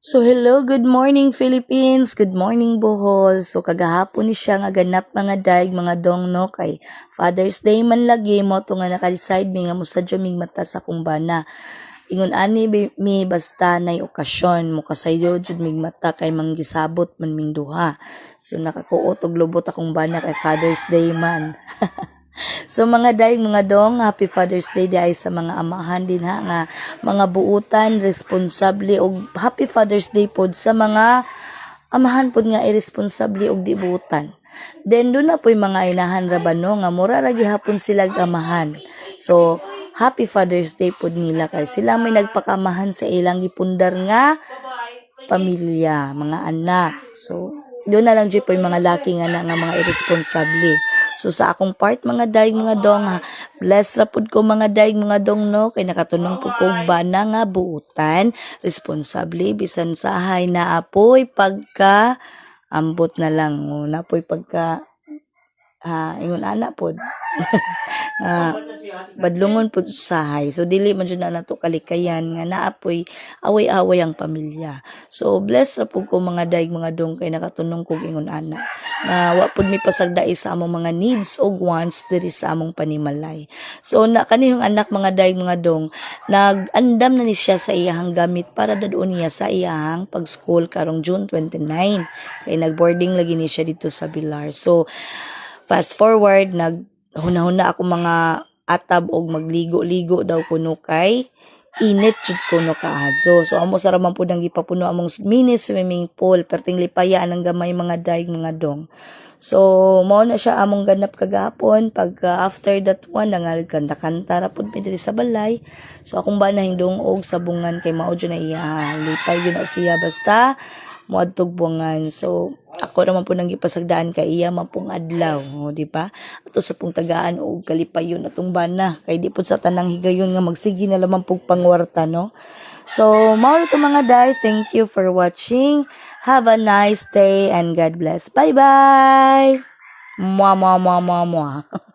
So hello, good morning Philippines, good morning Bohol. So kagahapon ni siya nga ganap mga daig mga dong no kay Father's Day man lagi mo to nga naka-decide mi nga musadyo mig mata sa kumbana. Ingon ani mi basta nay okasyon mo kasayod jud mig mata kay manggisabot man ming duha. So nakakuot og lubot akong bana kay Father's Day man. So mga daig mga dong, happy Father's Day ay sa mga amahan din ha nga mga buutan responsable og happy Father's Day pod sa mga amahan pod nga irresponsable og dibutan. Then doon na po'y mga inahan rabano nga mura ra gihapon sila amahan. So happy Father's Day pod nila kay sila may nagpakamahan sa ilang gipundar nga pamilya, mga anak. So doon na lang dyan po yung mga laki nga na nga mga irresponsable. So sa akong part mga daig mga dong ha, bless ra pud ko mga daig mga dong no kay nakatunong pud ko bana nga buutan, responsable bisan sahay na apoy pagka ambot na lang na apoy pagka ingon ana pod. Badlungon pud sahay. So dili man jud na nato kalikayan nga naapoy away-away ang pamilya. So bless ra pud ko mga daig mga dong kay nakatunong kog ingon ana. Wa pud mi pasagdai sa among mga needs og wants diri sa among panimalay. So na kanihong anak mga daig mga dong nag-andam na ni siya sa iyahang gamit para dadon niya sa iyahang pag-school karong June 29. Kay nag-boarding lagi ni siya dito sa Bilar. So fast forward hunahuna ako mga atab og magligo-ligo daw kuno kay init jud kuno kaadto. So amo sa raman pud ang gipapuno among mini swimming pool perting lipayaan ang gamay mga daig mga dong. So mao na siya among ganap kagahapon pag after that one kanta ra pud mi diri sa balay. So akong banahing dong og sabungan kay mao jud na iya lipay jud na siya basta moadtog buwangan. So ako naman po nang gipasagdaan kay iya man pong adlaw, di ba? Ato sa pong tagaan og kalipayon atong bana kay di pud sa tanang higayon nga magsigi na lamang pong pangwarta, no? So mao to mga day, thank you for watching. Have a nice day and God bless. Bye bye. Mwah mwah mwah mwah mwah.